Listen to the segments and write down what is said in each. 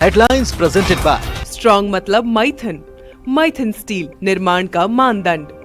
Headlines presented by strong मतलब Maithan. Maithan steel, निर्माण का मानदंड।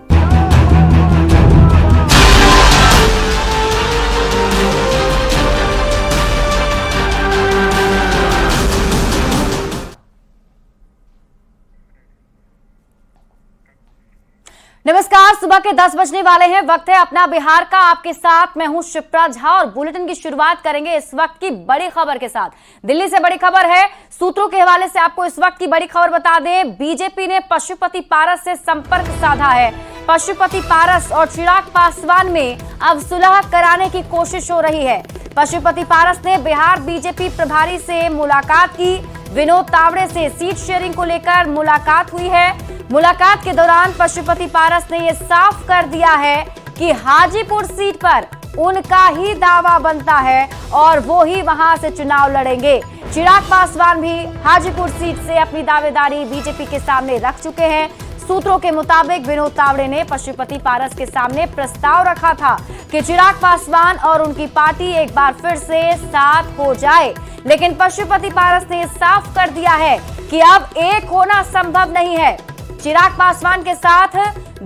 नमस्कार, सुबह के 10 बजने वाले हैं। वक्त है अपना बिहार का। आपके साथ मैं हूं शिप्रा झा और बुलेटिन की शुरुआत करेंगे इस वक्त की बड़ी खबर के साथ। दिल्ली से बड़ी खबर है, सूत्रों के हवाले से आपको इस वक्त की बड़ी खबर बता दें। बीजेपी ने पशुपति पारस से संपर्क साधा है। पशुपति पारस और चिराग पासवान में अब सुलह कराने की कोशिश हो रही है। पशुपति पारस ने बिहार बीजेपी प्रभारी से मुलाकात की। विनोद तावड़े से सीट शेयरिंग को लेकर मुलाकात हुई है। मुलाकात के दौरान पशुपति पारस ने यह साफ कर दिया है कि हाजीपुर सीट पर उनका ही दावा बनता है और वो ही वहां से चुनाव लड़ेंगे। चिराग पासवान भी हाजीपुर सीट से अपनी दावेदारी बीजेपी के सामने रख चुके हैं। सूत्रों के मुताबिक विनोद तावड़े ने पशुपति पारस के सामने प्रस्ताव रखा था कि चिराग पासवान और उनकी पार्टी एक बार फिर से साथ हो जाए, लेकिन पशुपति पारस ने साफ कर दिया है कि अब एक होना संभव नहीं है। चिराग पासवान के साथ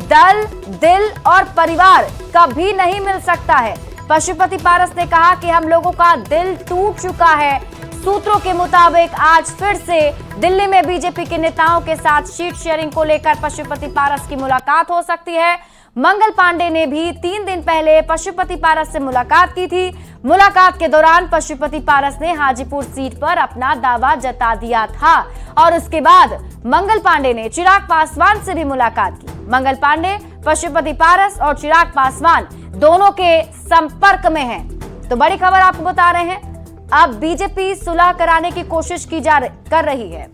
दल, दिल और परिवार कभी नहीं मिल सकता है। पशुपति पारस ने कहा कि हम लोगों का दिल टूट चुका है। सूत्रों के मुताबिक आज फिर से दिल्ली में बीजेपी के नेताओं के साथ सीट शेयरिंग को लेकर पशुपति पारस की मुलाकात हो सकती है। मंगल पांडे ने भी 3 दिन पहले पशुपति पारस से मुलाकात की थी। मुलाकात के दौरान पशुपति पारस ने हाजीपुर सीट पर अपना दावा जता दिया था और उसके बाद मंगल पांडे ने चिराग पासवान से भी मुलाकात की। मंगल पांडे, पशुपति पारस और चिराग पासवान दोनों के संपर्क में हैं। तो बड़ी खबर आपको बता रहे हैं, अब बीजेपी सुलह कराने की कोशिश कर रही है।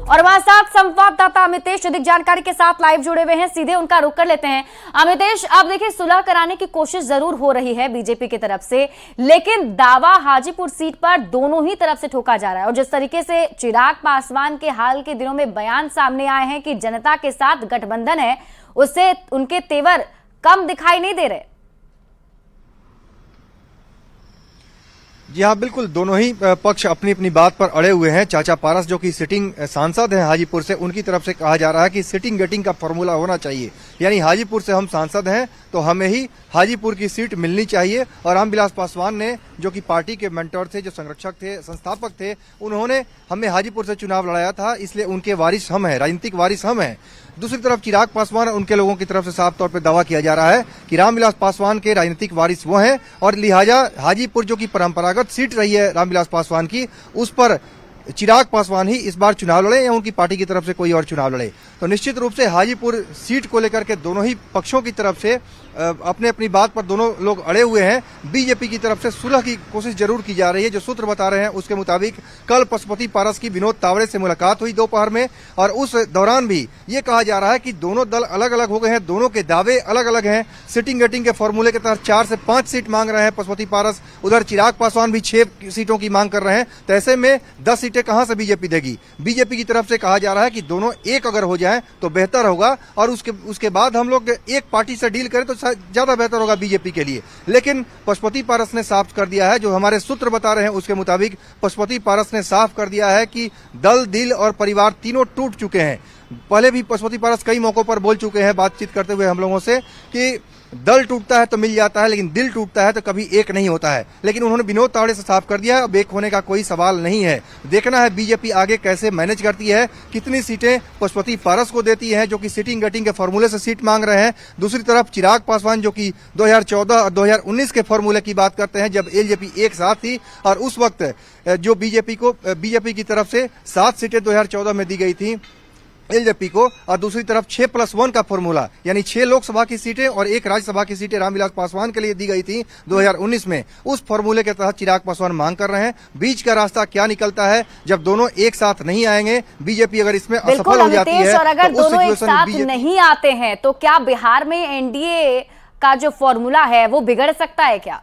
और हमारे साथ संवाददाता अमितेश अधिक जानकारी के साथ लाइव जुड़े हुए हैं, सीधे उनका रुख कर लेते हैं। अमितेश, अब देखिए सुलह कराने की कोशिश जरूर हो रही है बीजेपी की तरफ से, लेकिन दावा हाजीपुर सीट पर दोनों ही तरफ से ठोका जा रहा है। और जिस तरीके से चिराग पासवान के हाल के दिनों में बयान सामने आए हैं कि जनता के साथ गठबंधन है, उससे उनके तेवर कम दिखाई नहीं दे रहे। जी हाँ, बिल्कुल, दोनों ही पक्ष अपनी अपनी बात पर अड़े हुए हैं। चाचा पारस जो कि सिटिंग सांसद हैं हाजीपुर से, उनकी तरफ से कहा जा रहा है कि सिटिंग गेटिंग का फॉर्मूला होना चाहिए, यानी हाजीपुर से हम सांसद हैं तो हमें ही हाजीपुर की सीट मिलनी चाहिए। और रामविलास पासवान ने, जो कि पार्टी के मेंटर थे, जो संरक्षक थे, संस्थापक थे, उन्होंने हमें हाजीपुर से चुनाव लड़ाया था, इसलिए उनके वारिस हम हैं, राजनीतिक वारिस हम हैं। दूसरी तरफ चिराग पासवान और उनके लोगों की तरफ से साफ तौर पर दावा किया जा रहा है कि रामविलास पासवान के राजनीतिक वारिस वो हैं और लिहाजा हाजीपुर जो कि परंपरागत सीट रही है रामविलास पासवान की, उस पर चिराग पासवान ही इस बार चुनाव लड़े या उनकी पार्टी की तरफ से कोई और चुनाव लड़े। तो निश्चित रूप से हाजीपुर सीट को लेकर के दोनों ही पक्षों की तरफ से अपने अपनी बात पर दोनों लोग अड़े हुए हैं। बीजेपी की तरफ से सुलह की कोशिश जरूर की जा रही है। जो सूत्र बता रहे हैं उसके मुताबिक कल पशुपति पारस की विनोद तावड़े से मुलाकात हुई दोपहर में, और उस दौरान भी ये कहा जा रहा है कि दोनों दल अलग अलग हो गए हैं, दोनों के दावे अलग अलग हैं। सिटिंग गेटिंग के फॉर्मूले के तहत 4 से 5 सीट मांग रहे हैं पशुपति पारस, उधर चिराग पासवान भी 6 सीटों की मांग कर रहे हैं। तो ऐसे में 10 सीटें कहां से बीजेपी देगी? बीजेपी की तरफ से कहा जा रहा है कि दोनों एक अगर हो जाएं तो बेहतर होगा, और उसके बाद हम लोग एक पार्टी से डील करें तो ज्यादा बेहतर होगा बीजेपी के लिए। लेकिन पशुपति पारस ने साफ कर दिया है, जो हमारे सूत्र बता रहे हैं उसके मुताबिक पशुपति पारस ने साफ कर दिया है कि दल, दिल और परिवार तीनों टूट चुके हैं। पहले भी पशुपति पारस कई मौकों पर बोल चुके हैं, बातचीत करते हुए हम लोगों से, कि दल टूटता है तो मिल जाता है, लेकिन दिल टूटता है तो कभी एक नहीं होता है। लेकिन उन्होंने विनोद तावड़े से साफ कर दिया है, अब एक होने का कोई सवाल नहीं है। देखना है बीजेपी आगे कैसे मैनेज करती है, कितनी सीटें पशुपति पारस को देती है, जो कि सिटिंग गेटिंग के फॉर्मूले से सीट मांग रहे हैं। दूसरी तरफ चिराग पासवान, जो कि 2014 और 2019 के फॉर्मूले की बात करते हैं, जब एलजेपी एक साथ थी, और उस वक्त जो बीजेपी की तरफ से 7 सीटें 2014 में दी गई थी एलजेपी को, और दूसरी तरफ 6+1 का फॉर्मूला, यानी 6 लोकसभा की सीटें और 1 राज्यसभा की सीटें रामविलास पासवान के लिए दी गई थी 2019 में। उस फॉर्मूले के तहत चिराग पासवान मांग कर रहे हैं। बीच का रास्ता क्या निकलता है जब दोनों एक साथ नहीं आएंगे? बीजेपी अगर इसमें असफल हो जाती है, और अगर तो दोनों एक साथ नहीं आते हैं तो क्या बिहार में एनडीए का जो फॉर्मूला है वो बिगड़ सकता है क्या?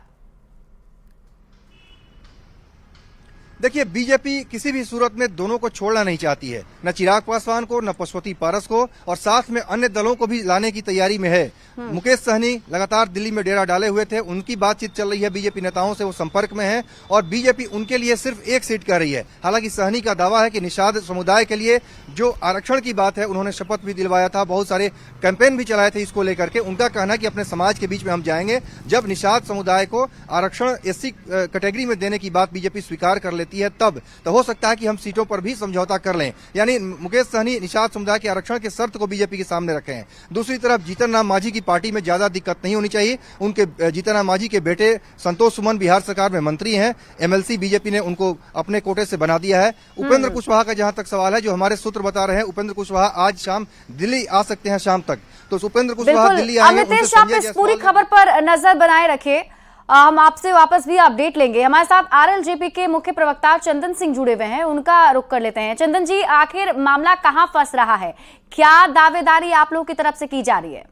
देखिए, बीजेपी किसी भी सूरत में दोनों को छोड़ना नहीं चाहती है, न चिराग पासवान को, न पशुपति पारस को, और साथ में अन्य दलों को भी लाने की तैयारी में है। मुकेश सहनी लगातार दिल्ली में डेरा डाले हुए थे, उनकी बातचीत चल रही है बीजेपी नेताओं से, वो संपर्क में है और बीजेपी उनके लिए सिर्फ एक सीट कह रही है। हालांकि सहनी का दावा है कि निषाद समुदाय के लिए जो आरक्षण की बात है, उन्होंने शपथ भी दिलवाया था, बहुत सारे कैंपेन भी चलाए थे इसको लेकर के। उनका कहना है कि अपने समाज के बीच में हम जाएंगे, जब निषाद समुदाय को आरक्षण एससी कैटेगरी में देने की बात बीजेपी स्वीकार कर लेती है, तब तो हो सकता है कि हम सीटों पर भी समझौता कर लें। यानी मुकेश सहनी निषाद समुदाय के आरक्षण के शर्त को बीजेपी के सामने रखे हैं। दूसरी तरफ जीतन राम मांझी की पार्टी में ज्यादा दिक्कत नहीं होनी चाहिए। उनके जीतन राम मांझी के बेटे संतोष सुमन बिहार सरकार में मंत्री हैं, एमएलसी बीजेपी ने उनको अपने कोटे से बना दिया है। उपेंद्र कुशवाहा का जहां तक सवाल है, जो हमारे सूत्र बता रहे हैं, उपेंद्र कुशवाहा आज शाम दिल्ली आ सकते हैं शाम तक, तो उपेंद्र कुशवाहा दिल्ली आएंगे। अमितेश, आप इस पूरी खबर पर नजर बनाए रखे, हम आपसे वापस भी अपडेट लेंगे। हमारे साथ आरएलजेपी के मुख्य प्रवक्ता चंदन सिंह जुड़े हुए हैं, उनका रुख कर लेते हैं। चंदन जी, आखिर मामला कहां फंस रहा है, क्या दावेदारी आप लोगों की तरफ से की जा रही है?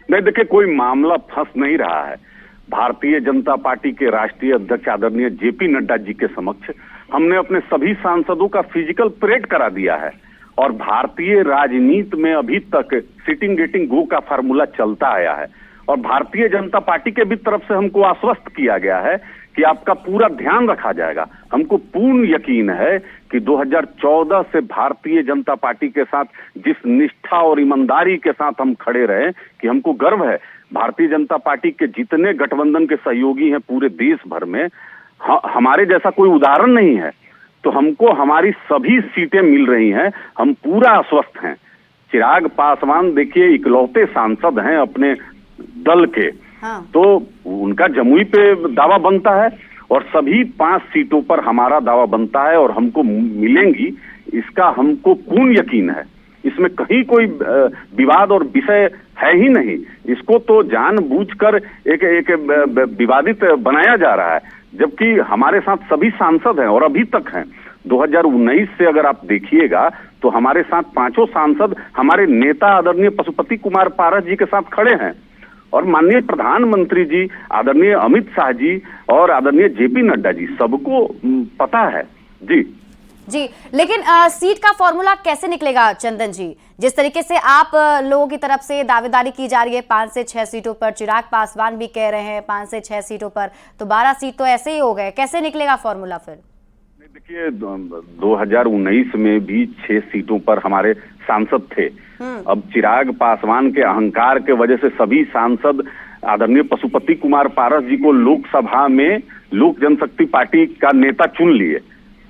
नहीं, देखिए, कोई मामला फंस नहीं रहा है। भारतीय जनता पार्टी के राष्ट्रीय अध्यक्ष आदरणीय जेपी नड्डा जी के समक्ष हमने अपने सभी सांसदों का फिजिकल परेड करा दिया है और भारतीय राजनीति में अभी तक सिटिंग गेटिंग गो का फार्मूला चलता आया है और भारतीय जनता पार्टी के भी तरफ से हमको आश्वस्त किया गया है कि आपका पूरा ध्यान रखा जाएगा। हमको पूर्ण यकीन है कि 2014 से भारतीय जनता पार्टी के साथ जिस निष्ठा और ईमानदारी के साथ हम खड़े रहे, कि हमको गर्व है भारतीय जनता पार्टी के जितने गठबंधन के सहयोगी हैं पूरे देश भर में, हमारे जैसा कोई उदाहरण नहीं है। तो हमको हमारी सभी सीटें मिल रही हैं, हम पूरा आश्वस्त हैं। चिराग पासवान देखिए इकलौते सांसद हैं अपने दल के, हाँ। तो उनका जमुई पे दावा बनता है और सभी 5 सीटों पर हमारा दावा बनता है और हमको मिलेंगी, इसका हमको पूर्ण यकीन है। इसमें कहीं कोई विवाद और विषय है ही नहीं। इसको तो जानबूझकर एक विवादित बनाया जा रहा है, जबकि हमारे साथ सभी सांसद हैं और अभी तक हैं। 2019 से अगर आप देखिएगा तो हमारे साथ 5 सांसद हमारे नेता आदरणीय पशुपति कुमार पारस जी के साथ खड़े हैं और माननीय प्रधानमंत्री जी, आदरणीय अमित शाह जी और आदरणीय जेपी नड्डा जी, सबको पता है जी। जी, लेकिन सीट का फॉर्मूला कैसे निकलेगा चंदन जी? जिस तरीके से आप लोगों की तरफ से दावेदारी की जा रही है 5 से 6 सीटों पर, चिराग पासवान भी कह रहे हैं 5 से 6 सीटों पर, तो 12 सीट तो ऐसे ही हो गए, कैसे निकलेगा फॉर्मूला फिर? देखिए, 2019 में भी 6 सीटों पर हमारे सांसद थे। अब चिराग पासवान के अहंकार के वजह से सभी सांसद आदरणीय पशुपति कुमार पारस जी को लोकसभा में लोक जनशक्ति पार्टी का नेता चुन लिए।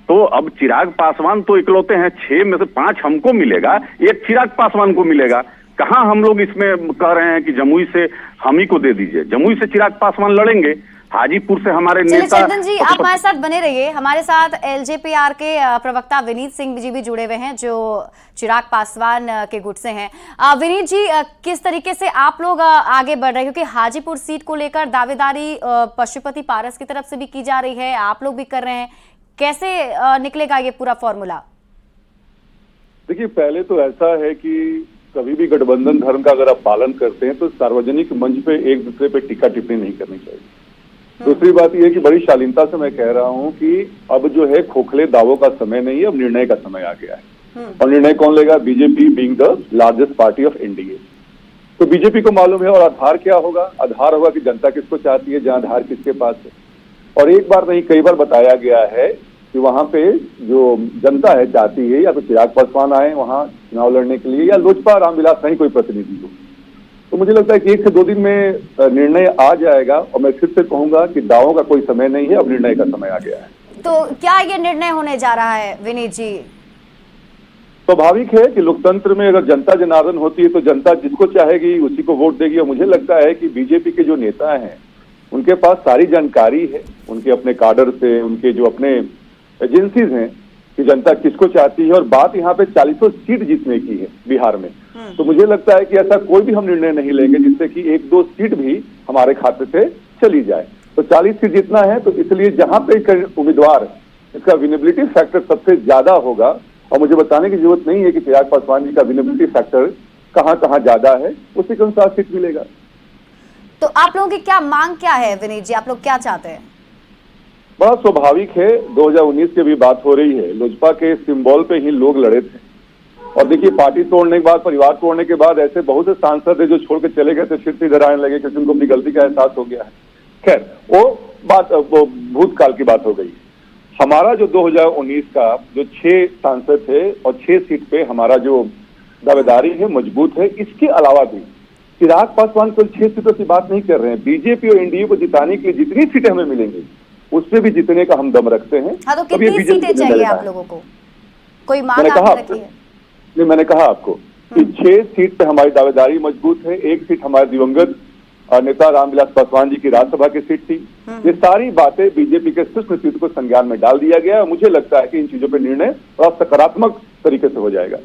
तो अब चिराग पासवान तो इकलौते हैं, 6 में से 5 हमको मिलेगा, 1 चिराग पासवान को मिलेगा। कहां हम लोग इसमें कह रहे हैं कि जमुई से हम ही को दे दीजिए? जमुई से चिराग पासवान लड़ेंगे, हाजीपुर से हमारे नेता। चंदन जी, आप हमारे साथ बने रहिए। हमारे साथ एलजेपीआर के प्रवक्ता विनीत सिंह जी भी जुड़े हुए हैं, जो चिराग पासवान के गुट से हैं। विनीत जी, किस तरीके से आप लोग आगे बढ़ रहे हैं, क्योंकि हाजीपुर सीट को लेकर दावेदारी पशुपति पारस की तरफ से भी की जा रही है, आप लोग भी कर रहे हैं, कैसे निकलेगा ये पूरा फॉर्मूला? देखिए, पहले तो ऐसा है कि कभी भी गठबंधन धर्म का अगर आप पालन करते हैं तो सार्वजनिक मंच पे एक दूसरे पे टीका टिप्पणी नहीं करनी चाहिए। दूसरी बात यह है कि बड़ी शालीनता से मैं कह रहा हूं कि अब जो है खोखले दावों का समय नहीं है, अब निर्णय का समय आ गया है। और निर्णय कौन लेगा? BJP being the largest party of NDA. तो बीजेपी को मालूम है। और आधार क्या होगा? आधार होगा कि जनता किसको चाहती है, जहां आधार किसके पास है। और एक बार नहीं, कई बार बताया गया है कि वहां पे जो जनता है चाहती है या तो चिराग पासवान आए वहां चुनाव लड़ने के लिए, या लोजपा रामविलास नहीं कोई प्रतिनिधि हो। तो मुझे लगता है कि 1 से 2 दिन में निर्णय आ जाएगा। और मैं फिर से कहूंगा कि दावों का कोई समय नहीं है, अब निर्णय का समय आ गया है। तो क्या ये निर्णय होने जा रहा है विनीत जी? स्वाभाविक है कि लोकतंत्र में अगर जनता जनार्दन होती है तो जनता जिसको चाहेगी उसी को वोट देगी। और मुझे लगता है कि बीजेपी के जो नेता हैं उनके पास सारी जानकारी है, उनके अपने काडर से, उनके जो अपने एजेंसीज हैं कि जनता किसको चाहती है। और बात यहाँ पे 40 सीट जीतने की है बिहार में। तो मुझे लगता है कि ऐसा कोई भी हम निर्णय नहीं लेंगे जिससे कि 1-2 सीट भी हमारे खाते से चली जाए। तो 40 सीट जीतना है, तो इसलिए जहां पे उम्मीदवार इसका विनेबिलिटी फैक्टर सबसे ज्यादा होगा, और मुझे बताने की जरूरत नहीं है कि चिराग पासवान जी का विनेबिलिटी फैक्टर कहाँ कहाँ ज्यादा है, उसी के अनुसार सीट मिलेगा। तो आप लोगों की क्या मांग क्या है विनीत जी, आप लोग क्या चाहते हैं? बड़ा स्वाभाविक है, 2019 की भी बात हो रही है, लोजपा के सिंबल पे ही लोग लड़े थे। और देखिए, पार्टी तोड़ने के बाद, परिवार तोड़ने के बाद ऐसे बहुत से सांसद है जो छोड़ के चले गए थे, फिर से इधर आने लगे क्योंकि उनको अपनी गलती का एहसास हो गया है। खैर, वो भूतकाल की बात हो गई। हमारा जो 2019 का जो 6 सांसद थे और 6 सीट पे हमारा जो दावेदारी है मजबूत है। इसके अलावा भी चिराग पासवान केवल 6 सीटों की बात नहीं कर रहे हैं, बीजेपी और एनडीए को जिताने के लिए जितनी सीटें हमें मिलेंगी उससे भी जीतने का हम दम रखते हैं। हाँ, तो कितनी सीटें चाहिए आप लोगों को? कोई मांग आपने रखी है? नहीं, मैंने कहा आपको कि 6 सीट पे हमारी दावेदारी मजबूत है। 1 सीट हमारे दिवंगत नेता रामविलास पासवान जी की राज्यसभा की सीट थी। ये सारी बातें बीजेपी के शीर्ष नेतृत्व को संज्ञान में डाल दिया गया है। मुझे लगता है कि इन चीजों पर निर्णय थोड़ा सकारात्मक तरीके से हो जाएगा।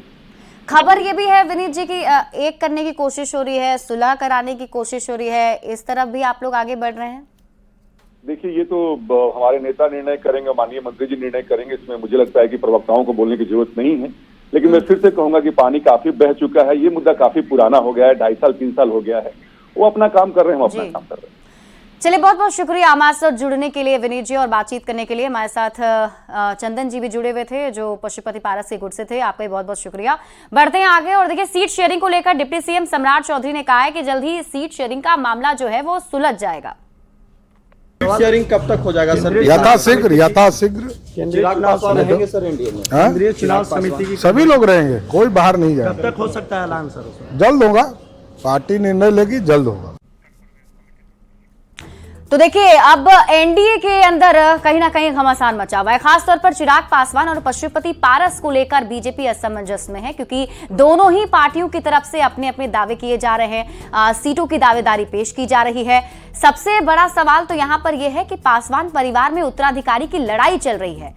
खबर ये भी है विनीत जी की एक करने की कोशिश हो रही है, सुलह कराने की कोशिश हो रही है, इस तरफ भी आप लोग आगे बढ़ रहे हैं? देखिए, ये तो हमारे नेता निर्णय करेंगे, माननीय मंत्री जी निर्णय करेंगे। इसमें मुझे लगता है कि प्रवक्ताओं को बोलने की जरूरत नहीं है। लेकिन मैं फिर से कहूंगा कि पानी काफी बह चुका है, ये मुद्दा काफी पुराना हो गया है, 2.5 साल 3 साल हो गया है। वो अपना काम कर रहे हैं, हम अपना काम कर रहे हैं। चलिए, बहुत बहुत शुक्रिया हमारे साथ जुड़ने के लिए विनीत जी, और बातचीत करने के लिए। हमारे साथ चंदन जी भी जुड़े हुए थे जो पशुपति पारस के गुट से थे। आपका बहुत बहुत शुक्रिया। बढ़ते हैं आगे और देखिए, सीट शेयरिंग को लेकर डिप्टी सीएम सम्राट चौधरी ने कहा है कि जल्द ही सीट शेयरिंग का मामला जो है वो सुलझ जाएगा। शेयरिंग कब तक हो जाएगा सर? यथाशीघ्र चिराग पासवान रहेंगे सर एनडीए में? केंद्रीय चुनाव समिति की सभी लोग रहेंगे, कोई बाहर नहीं जाएगा। कब तक हो सकता है ऐलान सर? जल्द होगा, पार्टी निर्णय लेगी, जल्द होगा। तो देखिए, अब एनडीए के अंदर कहीं ना कहीं घमासान मचा हुआ है, खासतौर पर चिराग पासवान और पशुपति पारस को लेकर बीजेपी असमंजस में है, क्योंकि दोनों ही पार्टियों की तरफ से अपने अपने दावे किए जा रहे हैं, सीटों की दावेदारी पेश की जा रही है। सबसे बड़ा सवाल तो यहां पर यह है कि पासवान परिवार में उत्तराधिकारी की लड़ाई चल रही है।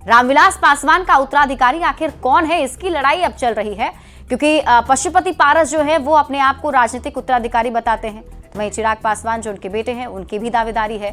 रामविलास पासवान का उत्तराधिकारी आखिर कौन है, इसकी लड़ाई अब चल रही है, क्योंकि पशुपति पारस जो है वो अपने आप को राजनीतिक उत्तराधिकारी बताते हैं, वहीं चिराग पासवान जो उनके बेटे हैं उनकी भी दावेदारी है।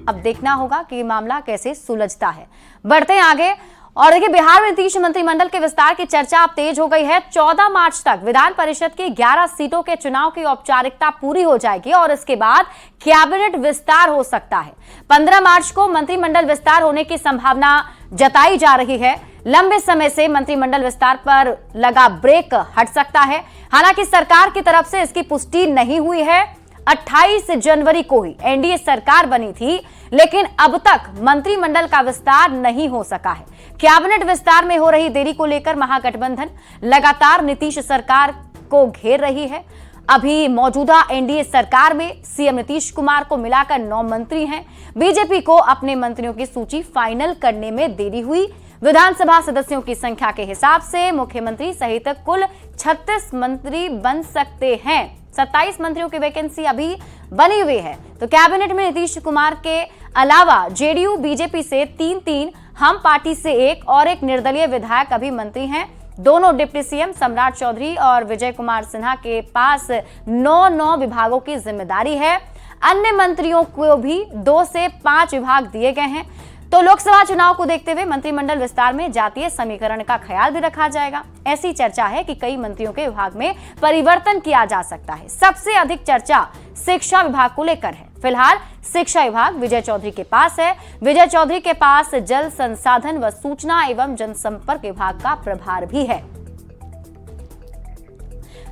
अब देखना होगा कि मामला कैसे सुलझता है। बढ़ते हैं आगे और देखिए, बिहार में नीतीश मंत्रिमंडल के विस्तार की चर्चा अब तेज हो गई है। 14 मार्च तक विधान परिषद की 11 सीटों के चुनाव की औपचारिकता पूरी हो जाएगी और इसके बाद कैबिनेट विस्तार हो सकता है। 15 मार्च को मंत्रिमंडल विस्तार होने की संभावना जताई जा रही है। लंबे समय से मंत्रिमंडल विस्तार पर लगा ब्रेक हट सकता है। हालांकि सरकार की तरफ से इसकी पुष्टि नहीं हुई है। 28 जनवरी को ही एनडीए सरकार बनी थी, लेकिन अब तक मंत्रिमंडल का विस्तार नहीं हो सका है। कैबिनेट विस्तार में हो रही देरी को लेकर महागठबंधन लगातार नीतीश सरकार को घेर रही है। अभी मौजूदा एनडीए सरकार में सीएम नीतीश कुमार को मिलाकर 9 मंत्री हैं। बीजेपी को अपने मंत्रियों की सूची फाइनल करने में देरी हुई। विधानसभा सदस्यों की संख्या के हिसाब से मुख्यमंत्री सहित कुल 36 मंत्री बन सकते हैं। 27 मंत्रियों की वैकेंसी अभी बनी हुई है। तो कैबिनेट में नीतीश कुमार के अलावा जेडीयू बीजेपी से 3-3, हम पार्टी से 1 और एक निर्दलीय विधायक अभी मंत्री हैं। दोनों डिप्टी सीएम सम्राट चौधरी और विजय कुमार सिन्हा के पास 9 विभागों की जिम्मेदारी है। अन्य मंत्रियों को भी 2 से 5 विभाग दिए गए हैं। तो लोकसभा चुनाव को देखते हुए मंत्रिमंडल विस्तार में जातीय समीकरण का ख्याल भी रखा जाएगा। ऐसी चर्चा है कि कई मंत्रियों के विभाग में परिवर्तन किया जा सकता है। सबसे अधिक चर्चा शिक्षा विभाग को लेकर है। फिलहाल शिक्षा विभाग विजय चौधरी के पास है। विजय चौधरी के पास जल संसाधन व सूचना एवं जनसंपर्क विभाग का प्रभार भी है।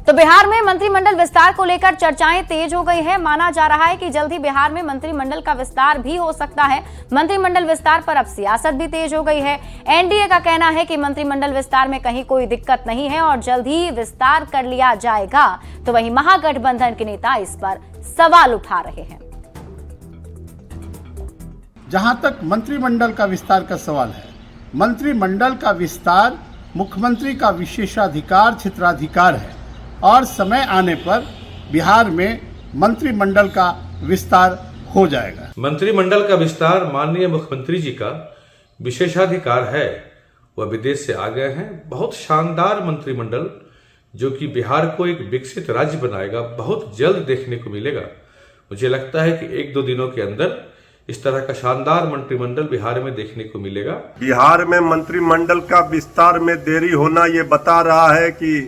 तो बिहार में मंत्रिमंडल विस्तार को लेकर चर्चाएं तेज हो गई है। माना जा रहा है कि जल्द ही बिहार में मंत्रिमंडल का विस्तार भी हो सकता है। मंत्रिमंडल विस्तार पर अब सियासत भी तेज हो गई है। एनडीए का कहना है कि मंत्रिमंडल विस्तार में कहीं कोई दिक्कत नहीं है और जल्द ही विस्तार कर लिया जाएगा। तो वहीं महागठबंधन के नेता इस पर सवाल उठा रहे हैं। जहां तक मंत्रिमंडल का विस्तार का सवाल है, मंत्रिमंडल का विस्तार मुख्यमंत्री का विशेषाधिकार क्षेत्राधिकार है और समय आने पर बिहार में मंत्रिमंडल का विस्तार हो जाएगा। मंत्रिमंडल का विस्तार माननीय मुख्यमंत्री जी का विशेषाधिकार है। वह विदेश से आ गए हैं। बहुत शानदार मंत्रिमंडल जो कि बिहार को एक विकसित राज्य बनाएगा, बहुत जल्द देखने को मिलेगा। मुझे लगता है कि 1-2 दिनों के अंदर इस तरह का शानदार मंत्रिमंडल बिहार में देखने को मिलेगा। बिहार में मंत्रिमंडल का विस्तार में देरी होना ये बता रहा है कि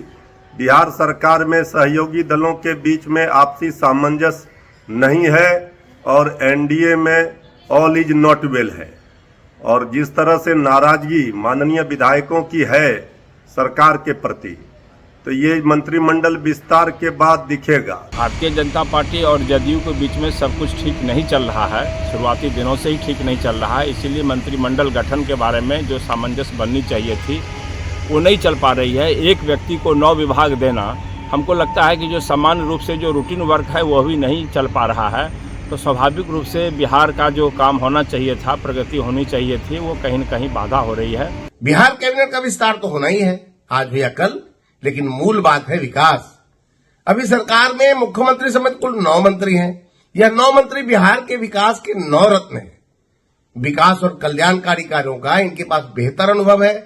बिहार सरकार में सहयोगी दलों के बीच में आपसी सामंजस्य नहीं है और एनडीए में ऑल इज नॉट वेल है। और जिस तरह से नाराजगी माननीय विधायकों की है सरकार के प्रति, तो ये मंत्रिमंडल विस्तार के बाद दिखेगा। भारतीय जनता पार्टी और जदयू के बीच में सब कुछ ठीक नहीं चल रहा है, शुरुआती दिनों से ही ठीक नहीं चल रहा है। इसीलिए मंत्रिमंडल गठन के बारे में जो सामंजस्य बननी चाहिए थी वो नहीं चल पा रही है। एक व्यक्ति को 9 विभाग देना, हमको लगता है कि जो सामान्य रूप से जो रूटीन वर्क है वो भी नहीं चल पा रहा है। तो स्वाभाविक रूप से बिहार का जो काम होना चाहिए था, प्रगति होनी चाहिए थी, वो कहीं न कहीं बाधा हो रही है। बिहार कैबिनेट का विस्तार तो होना ही है आज या कल, लेकिन मूल बात है विकास। अभी सरकार में मुख्यमंत्री समेत कुल 9 मंत्री हैं। यह 9 मंत्री बिहार के विकास के 9 रत्न हैं। विकास और कल्याणकारी कार्यों का इनके पास बेहतर अनुभव है।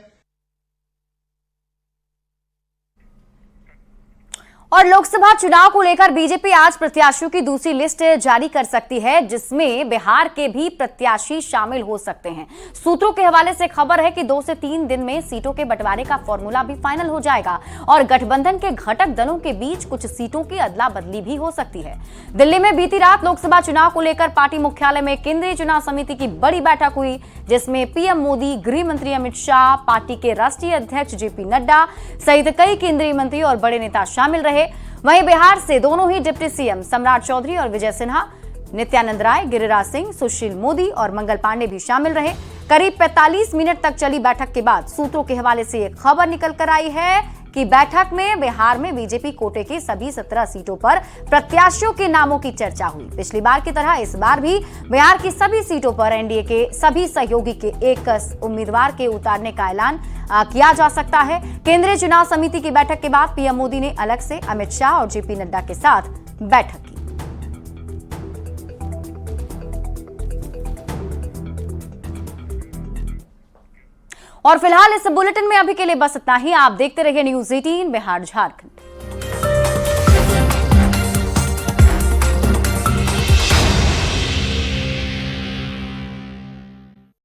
और लोकसभा चुनाव को लेकर बीजेपी आज प्रत्याशियों की दूसरी लिस्ट जारी कर सकती है, जिसमें बिहार के भी प्रत्याशी शामिल हो सकते हैं। सूत्रों के हवाले से खबर है कि 2 से 3 दिन में सीटों के बंटवारे का फॉर्मूला भी फाइनल हो जाएगा और गठबंधन के घटक दलों के बीच कुछ सीटों की अदला बदली भी हो सकती है। दिल्ली में बीती रात लोकसभा चुनाव को लेकर पार्टी मुख्यालय में केंद्रीय चुनाव समिति की बड़ी बैठक हुई, जिसमें पीएम मोदी, गृह मंत्री अमित शाह, पार्टी के राष्ट्रीय अध्यक्ष जेपी नड्डा सहित कई केंद्रीय मंत्री और बड़े नेता शामिल रहे। वहीं बिहार से दोनों ही डिप्टी सीएम सम्राट चौधरी और विजय सिन्हा, नित्यानंद राय, गिरिराज सिंह, सुशील मोदी और मंगल पांडे भी शामिल रहे। करीब 45 मिनट तक चली बैठक के बाद सूत्रों के हवाले से एक खबर निकल कर आई है कि बैठक में बिहार में बीजेपी कोटे की सभी 17 सीटों पर प्रत्याशियों के नामों की चर्चा हुई। पिछली बार की तरह इस बार भी बिहार की सभी सीटों पर एनडीए के सभी सहयोगी के एक उम्मीदवार के उतारने का ऐलान किया जा सकता है। केंद्रीय चुनाव समिति की बैठक के बाद पीएम मोदी ने अलग से अमित शाह और जेपी नड्डा के साथ बैठक की। और फिलहाल इस बुलेटिन में अभी के लिए बस इतना ही। आप देखते रहिए न्यूज़ 18 बिहार झारखंड।